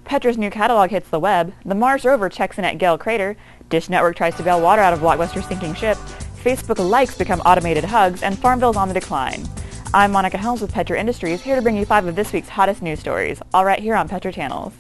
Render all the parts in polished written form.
Petra's new catalog hits the web, the Mars rover checks in at Gale Crater, Dish Network tries to bail water out of Blockbuster's sinking ship, Facebook likes become automated hugs, and Farmville's on the decline. I'm Monica Helms with Petra Industries, here to bring you 5 of this week's hottest news stories, all right here on Petra Channels.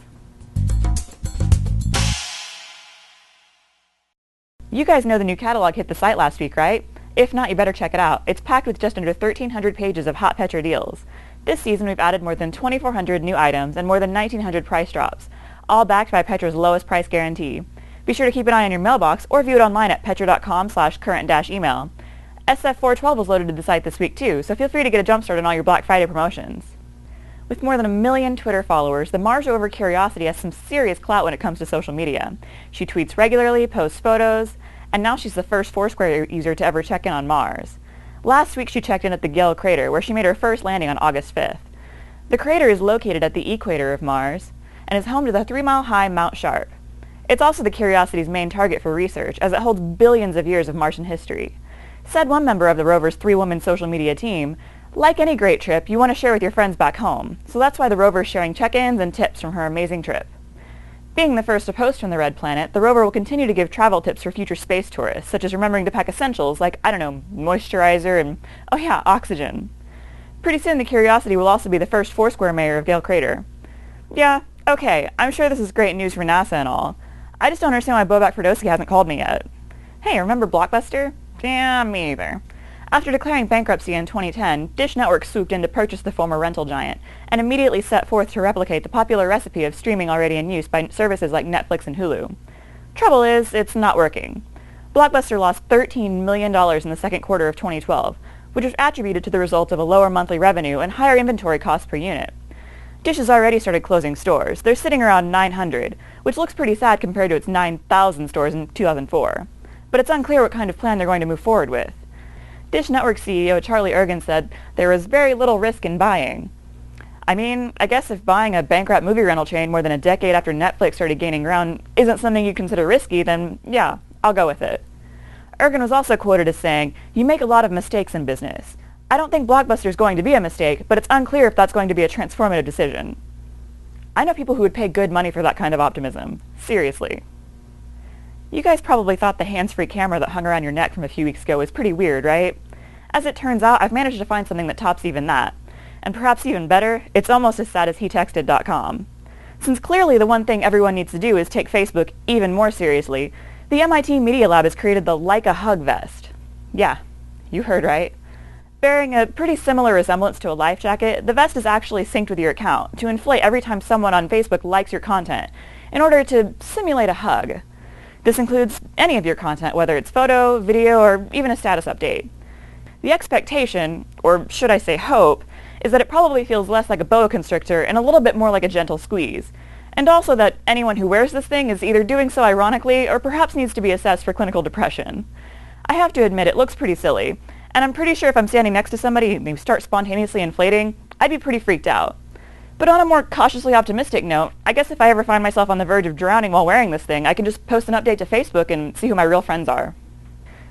You guys know the new catalog hit the site last week, right? If not, you better check it out. It's packed with just under 1,300 pages of hot Petra deals. This season, we've added more than 2,400 new items and more than 1,900 price drops, all backed by Petra's lowest price guarantee. Be sure to keep an eye on your mailbox or view it online at petra.com/current-email. SF412 was loaded to the site this week too, so feel free to get a jump start on all your Black Friday promotions. With more than 1 million Twitter followers, the Mars rover Curiosity has some serious clout when it comes to social media. She tweets regularly, posts photos, and now she's the first Foursquare user to ever check in on Mars. Last week she checked in at the Gale Crater, where she made her first landing on August 5th. The crater is located at the equator of Mars and is home to the 3-mile-high Mount Sharp. It's also the Curiosity's main target for research, as it holds billions of years of Martian history. Said one member of the rover's 3-woman social media team, "Like any great trip, you want to share with your friends back home, so that's why the rover is sharing check-ins and tips from her amazing trip." Being the first to post from the Red Planet, the rover will continue to give travel tips for future space tourists, such as remembering to pack essentials like, moisturizer and, oxygen. Pretty soon the Curiosity will also be the first Foursquare mayor of Gale Crater. Yeah, okay, I'm sure this is great news for NASA and all. I just don't understand why Bobak Ferdowsi hasn't called me yet. Hey, remember Blockbuster? Yeah, me either. After declaring bankruptcy in 2010, Dish Network swooped in to purchase the former rental giant, and immediately set forth to replicate the popular recipe of streaming already in use by services like Netflix and Hulu. Trouble is, it's not working. Blockbuster lost $13 million in the second quarter of 2012, which was attributed to the result of a lower monthly revenue and higher inventory costs per unit. Dish has already started closing stores. They're sitting around 900, which looks pretty sad compared to its 9,000 stores in 2004. But it's unclear what kind of plan they're going to move forward with. Dish Network CEO Charlie Ergen said there was very little risk in buying. I mean, I guess if buying a bankrupt movie rental chain more than a decade after Netflix started gaining ground isn't something you consider risky, then yeah, I'll go with it. Ergen was also quoted as saying, "You make a lot of mistakes in business. I don't think Blockbuster is going to be a mistake, but it's unclear if that's going to be a transformative decision." I know people who would pay good money for that kind of optimism. Seriously. You guys probably thought the HandsFree Camera that hung around your neck from a few weeks ago was pretty weird, right? As it turns out, I've managed to find something that tops even that. And perhaps even better, it's almost as sad as hetexted.com. Since clearly the one thing everyone needs to do is take Facebook even more seriously, the MIT Media Lab has created the Like a Hug vest. Yeah, you heard right. Bearing a pretty similar resemblance to a life jacket, the vest is actually synced with your account to inflate every time someone on Facebook likes your content, in order to simulate a hug. This includes any of your content, whether it's photo, video, or even a status update. The expectation, or should I say hope, is that it probably feels less like a boa constrictor and a little bit more like a gentle squeeze. And also that anyone who wears this thing is either doing so ironically or perhaps needs to be assessed for clinical depression. I have to admit it looks pretty silly, and I'm pretty sure if I'm standing next to somebody and they start spontaneously inflating, I'd be pretty freaked out. But on a more cautiously optimistic note, I guess if I ever find myself on the verge of drowning while wearing this thing, I can just post an update to Facebook and see who my real friends are.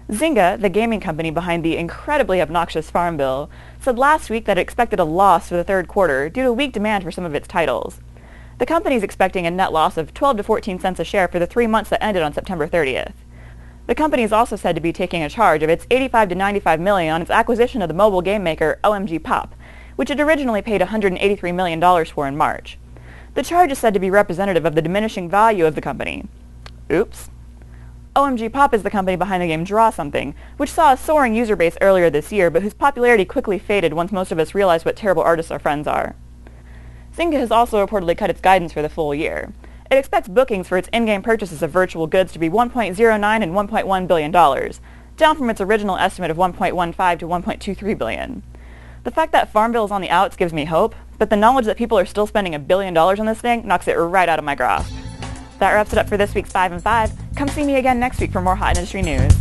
Zynga, the gaming company behind the incredibly obnoxious Farmville, said last week that it expected a loss for the third quarter due to weak demand for some of its titles. The company is expecting a net loss of 12 to 14 cents a share for the 3 months that ended on September 30th. The company is also said to be taking a charge of its $85 to $95 million on its acquisition of the mobile game maker OMGPOP, which it originally paid $183 million for in March. The charge is said to be representative of the diminishing value of the company. Oops. OMGPOP is the company behind the game Draw Something, which saw a soaring user base earlier this year, but whose popularity quickly faded once most of us realized what terrible artists our friends are. Zynga has also reportedly cut its guidance for the full year. It expects bookings for its in-game purchases of virtual goods to be $1.09 and $1.1 billion, down from its original estimate of $1.15 to $1.23 billion. The fact that Farmville is on the outs gives me hope, but the knowledge that people are still spending $1 billion on this thing knocks it right out of my grasp. That wraps it up for this week's 5 and 5. Come see me again next week for more hot industry news.